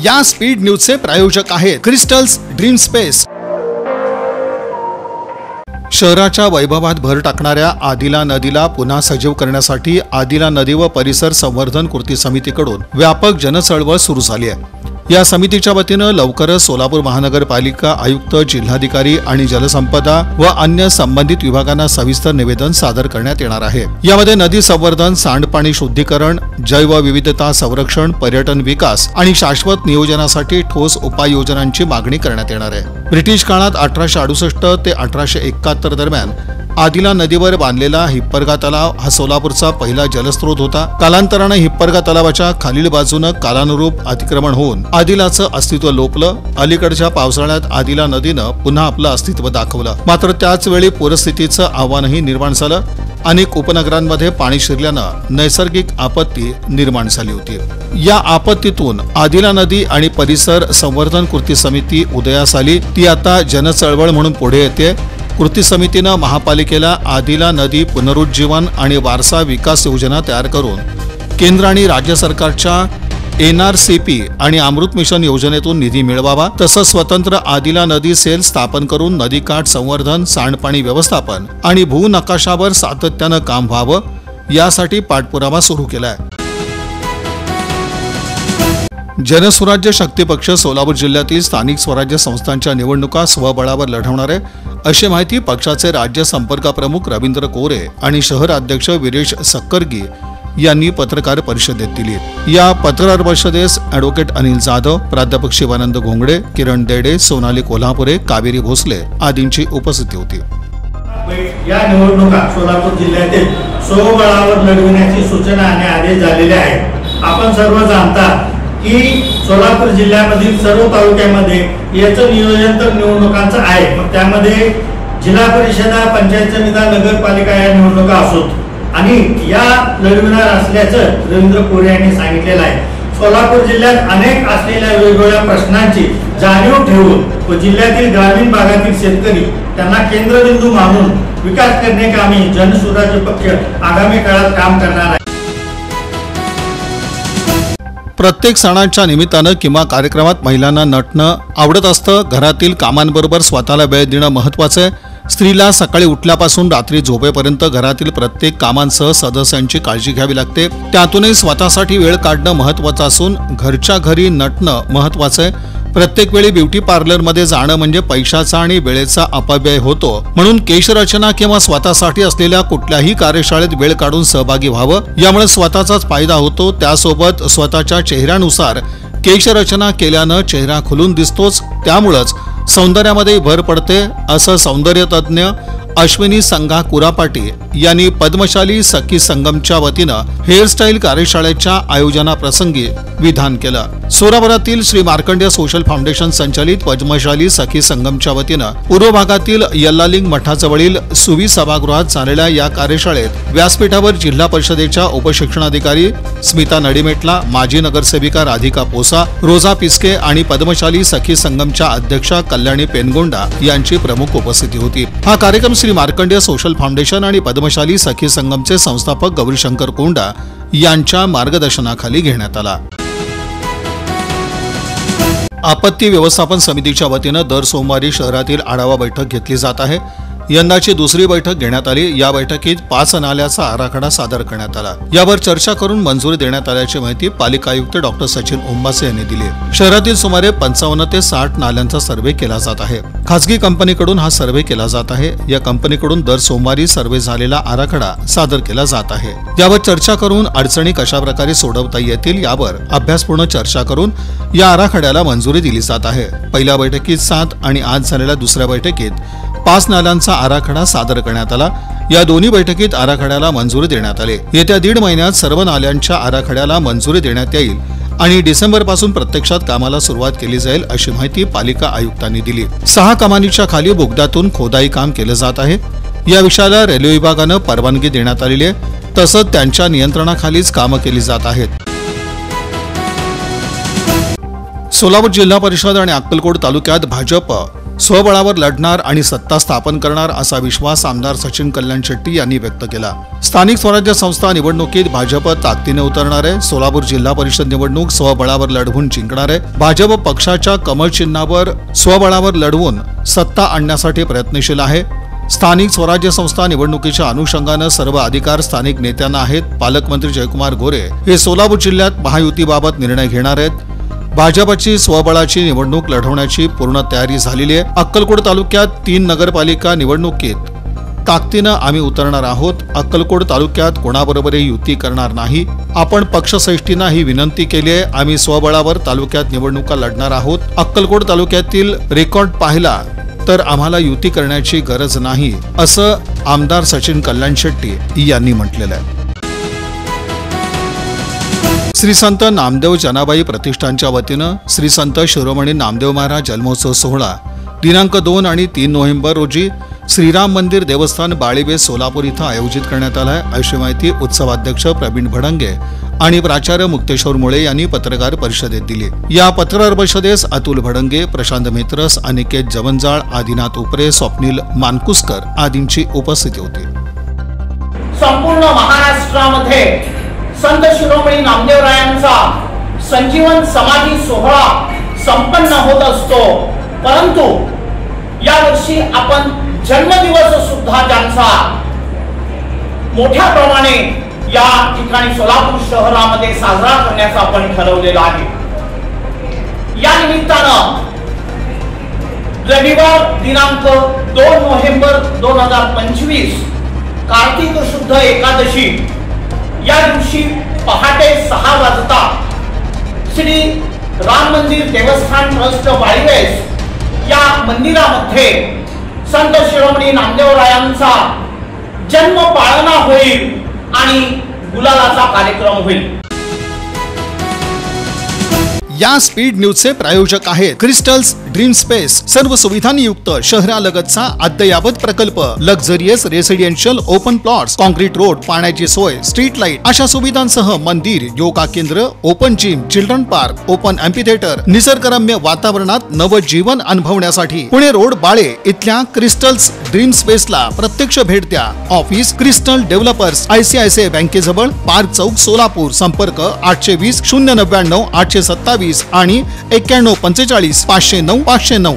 या स्पीड न्यूजचे प्रायोजक आहेत क्रिस्टल्स ड्रीम स्पेस। शहराच्या वैभवात भर टाकणाऱ्या आदिला नदीला पुन्हा सजीव करण्यासाठी आदिला नदी व परिसर संवर्धन कृती समितीकडून व्यापक जनचळवळ सुरू झाली आहे। या समितीच्या वतीनं लवकरच सोलापूर महानगरपालिका आयुक्त, जिल्हाधिकारी आणि जलसंपदा व अन्य संबंधित विभागांना सविस्तर निवेदन सादर करण्यात येणार आहे। यामध्ये नदी संवर्धन, सांडपाणी शुद्धीकरण, जैवविविधता संरक्षण, पर्यटन विकास आणि शाश्वत नियोजनासाठी ठोस उपाययोजनांची मागणी करण्यात येणार आहे। ब्रिटिश काळात 1868 ते 1871 दरम्यान आदिला नदीवर बांधलेला हिप्परगा तलाव हा सोलापूरचा पहिला जलस्रोत होता। कालांतराने हिप्परगा तलावाच्या खालील बाजूने कालानुरूप अतिक्रमण होऊन आदिलाचं अस्तित्व लोपलं। अलीकडच्या पावसाळ्यात आदिला नदीनं पुन्हा आपलं अस्तित्व दाखवलं, मात्र त्याच वेळी पूरस्थितीचं आव्हानही निर्माण झालं। अनेक उपनगरांमध्ये पाणी शिरल्यानं नैसर्गिक आपत्ती निर्माण झाली होती। या आपत्तीतून आदिला नदी आणि परिसर संवर्धन कृती समिती उदयास आली। ती आता जनचळवळ म्हणून पुढे येते। कृती समितीनं महापालिकेला आदिला नदी पुनरुज्जीवन आणि वारसा विकास योजना तयार करून केंद्र आणि राज्य सरकारच्या NRCP आणि अमृत मिशन योजनेतून निधी मिळवावा, तसंच स्वतंत्र आदिला नदी सेल स्थापन करून नदीकाठ संवर्धन, सांडपाणी व्यवस्थापन आणि भूनकाशावर सातत्यानं काम व्हावं, यासाठी पाठपुरावा सुरू केलाय। जनसुराज्य शक्ती पक्ष सोलापूर जिल्ह्यातील स्थानिक स्वराज्य संस्थांच्या निवडणुका स्वबळावर लढवणार आहे, अशी माहिती पक्षाचे राज्य संपर्क प्रमुख रवींद्र कोरे आणि शहर अध्यक्ष विरेश सक्करगी यांनी पत्रकार परिषदेत दिली। या पत्रकार परिषदेस ॲडव्होकेट अनिल जाधव, प्राध्यापक शिवानंद घोंगडे, किरण देडे, सोनाली कोल्हापुरे, कावेरी भोसले आदींची उपस्थिती होती। या निवडणुका सोलापूर जिल्ह्यातील स्वबळावर लढविण्याची सूचना आणि आदेश झालेले आहेत। आपण सर्व जाणता की सोलापूर जिल्ह्यामधील सर्व तालुक्यामध्ये याचं नियोजन तर निवडणुकांचं आहे। मग त्यामध्ये जिल्हा परिषदा, पंचायत समिती, नगरपालिका या निवडणुका असोत आणि या लढविणार असल्याचं रवींद्र कोरे यांनी सांगितलेलं आहे। सोलापूर जिल्ह्यात अनेक असलेल्या वेगवेगळ्या प्रश्नांची जाणीव ठेवून व जिल्ह्यातील ग्रामीण भागातील शेतकरी त्यांना केंद्रबिंदू मानून विकास करण्याकामी जनसुराज्य पक्ष आगामी काळात काम करणार आहे। प्रत्येक सणाच्या निमित्तानं किंवा कार्यक्रमात महिलांना नटणं आवडत असतं। घरातील कामांबरोबर स्वतःला वेळ देणं महत्त्वाचं आहे। स्त्रीला सकाळी उठल्यापासून रात्री झोपेपर्यंत घरातील प्रत्येक कामांसह सदस्यांची काळजी घ्यावी लागते। त्यातूनही स्वतःसाठी वेळ काढणं महत्त्वाचं असून घरच्या घरी नटणं महत्त्वाचं आहे। प्रत्येक वेळी ब्युटी पार्लरमध्ये जाणं म्हणजे पैशाचा आणि वेळेचा अपव्यय होतो, म्हणून केशरचना किंवा स्वतःसाठी असलेल्या कुठल्याही कार्यशाळेत वेळ काढून सहभागी व्हावं, यामुळे स्वतःचाच फायदा होतो। त्यासोबत स्वतःच्या चेहऱ्यानुसार केशरचना केल्यानं चेहरा खुलून दिसतोच, त्यामुळेच सौंदर्यामध्ये भर पडते, असं सौंदर्य तज्ज्ञ अश्विनी संघा कुरापाटी यांनी पद्मशाली सखी संगमच्या वतीनं हेअरस्टाईल कार्यशाळेच्या आयोजनाप्रसंगी विधान केलं। सोलापुरातील श्री मार्कंडेय सोशल फाउंडेशन संचालित पद्मशाली सखी संगमच्या वतीनं पूर्व भागातील यल्लालिंग मठाजवळील सुवी सभागृहात झालेल्या या कार्यशाळेत व्यासपीठावर जिल्हा परिषदेच्या उपशिक्षणाधिकारी स्मिता नडीमेटला, माजी नगरसेविका राधिका पोसा, रोजा पिस्के आणि पद्मशाली सखी संगमच्या अध्यक्षा कल्याणी पेनगोंडा यांची प्रमुख उपस्थिती होती। हा कार्यक्रम श्री मार्कंडेय सोशल फाउंडेशन आणि पद्मशाली सखी संगमचे संस्थापक गौरीशंकर कोंडा यांच्या मार्गदर्शनाखाली घेण्यात आला। आपत्ती व्यवस्थापन समितीच्या वतीनं दर सोमवारी शहरातील आढावा बैठक घेतली जात आहे। यंदाची दुसरी बैठक घेण्यात आली। या बैठकीत 5 नाल्याचा आराखडा सादर करण्यात आला। यावर चर्चा करून मंजुरी देण्यात आल्याची माहिती पालिका आयुक्त डॉक्टर सचिन उंबासे यांनी दिली। शहरातील सुमारे 55 ते 60 नाल्यांचा सर्व्हे केला जात आहे। खासगी कंपनीकडून हा सर्व्हे केला जात आहे। या कंपनीकडून दर सोमवारी सर्व्हे झालेला आराखडा सादर केला जात आहे। यावर चर्चा करून अडचणी कशा प्रकारे सोडवता येतील यावर अभ्यासपूर्ण चर्चा करून या आराखड्याला मंजुरी दिली जात आहे। पहिल्या बैठकीत 7 आणि आज झालेल्या दुसऱ्या बैठकीत 5 नाल्यांचा आराखडा सादर करण्यात आला। या दोन्ही बैठकीत आराखड्याला मंजुरी देण्यात आली। येत्या 1.5 महिन्यात सर्व नाल्यांच्या आराखड्याला मंजुरी देण्यात येईल आणि डिसेंबर पासून प्रत्यक्षात कामाला सुरुवात केली जाईल, अशी माहिती पालिका आयुक्तांनी दिली। 6 कमानीच्या खाली बोगद्यातून खोदाई काम केलं जात आहे। या विषयाला रेल्वे विभागानं परवानगी देण्यात आलेली आहे, तसंच त्यांच्या नियंत्रणाखालीच कामं केली जात आहेत। सोलापूर जिल्हा परिषद आणि अक्कलकोट तालुक्यात भाजप स्वबळावर लढणार आणि सत्ता स्थापन करणार असा विश्वास आमदार सचिन कल्याण शेट्टी यांनी व्यक्त केला। स्थानिक स्वराज्य संस्था निवडणुकीत भाजप ताकदीने उतरणार आहे। सोलापूर जिल्हा परिषद निवडणूक स्वबळावर लढवून जिंकणार आहे। भाजप पक्षाच्या कमळ चिन्हावर स्वबळावर लढवून सत्ता आणण्यासाठी प्रयत्नशील आहे। स्थानिक स्वराज्य संस्था निवडणुकीच्या अनुषंगानं सर्व अधिकार स्थानिक नेत्यांना आहेत। पालकमंत्री जयकुमार गोरे हे सोलापूर जिल्ह्यात महायुतीबाबत निर्णय घेणार आहेत। भाजपची स्वबळाची निवडणूक लढवण्याची पूर्ण तयारी झालेली आहे। अक्कलकोट तालुक्यात 3 नगरपालिका निवडणुकीत ताकदीनं आम्ही उतरणार आहोत। अक्कलकोट तालुक्यात कोणाबरोबरही युती करणार नाही। आपण पक्षश्रेष्ठींना ही विनंती केली आहे। आम्ही स्वबळावर तालुक्यात निवडणुका लढणार आहोत। अक्कलकोट तालुक्यातील रेकॉर्ड पाहिला तर आम्हाला युती करण्याची गरज नाही, असं आमदार सचिन कल्याण शेट्टी यांनी म्हटलेलं आहे। श्री संत नामदेव जनाबाई प्रतिष्ठानच्या वतीनं श्री संत शिरोमणी नामदेव महाराज जन्मोत्सव सोहळा दिनांक 2 आणि 3 नोव्हेंबर रोजी श्रीराम मंदिर देवस्थान बाळीबे सोलापूर इथं आयोजित करण्यात आला आहे, अशी माहिती उत्सवाध्यक्ष प्रवीण भडंगे आणि प्राचार्य मुक्तेश्वर मुळे यांनी पत्रकार परिषदेत दिली। या पत्रकार परिषदेस अतुल भडंगे, प्रशांत मित्रस, अनिकेत जवंजाळ, आदिनाथ उपरे, स्वप्नील मानकुसकर आदींची उपस्थिती होती। संपूर्ण महाराष्ट्रामध्ये संत शिरोमणी नामदेवरायांचा संजीवन समाधी सोहळा संपन्न होत असतो, परंतु यावर्षी आपण जन्मदिवस सुद्धा त्यांचा मोठ्या प्रमाणे या ठिकाणी सोलापूर शहरामध्ये साजरा करण्याचा आपण ठरवलेला आहे। या निमित्तानं रविवार दिनांक 2 नोव्हेंबर 2025 कार्तिक शुद्ध एकादशी या दिवशी पहाटे 6 वाजता श्री राम मंदिर देवस्थान ट्रस्ट बाळीवेस या मंदिरामध्ये संत शिरोमणी नामदेवरायांचा जन्म पाळणा होईल आणि गुलालाचा कार्यक्रम होईल। या स्पीड न्यूजचे प्रायोजक आहेत क्रिस्टल्स ड्रीम स्पेस। सर्व सुविधांनी युक्त शहरालगतचा अद्ययावत प्रकल्प, luxurious residential open plots, concrete road, पाण्याची सोय, स्ट्रीट लाईट अशा सुविधांसह मंदिर, योगा केंद्र, open gym, children park, open amphitheatre, निसर्गरम्य वातावरणात नवजीवन अनुभवण्यासाठी पुणे रोड बाळे इथल्या क्रिस्टल्स ड्रीम स्पेसला प्रत्यक्ष भेट द्या। ऑफिस क्रिस्टल डेव्हलपर्स, ICICI बँकेजवळ, पार्क चौक, सोलापूर। संपर्क 820 099 827 आणि 91 45 509 509।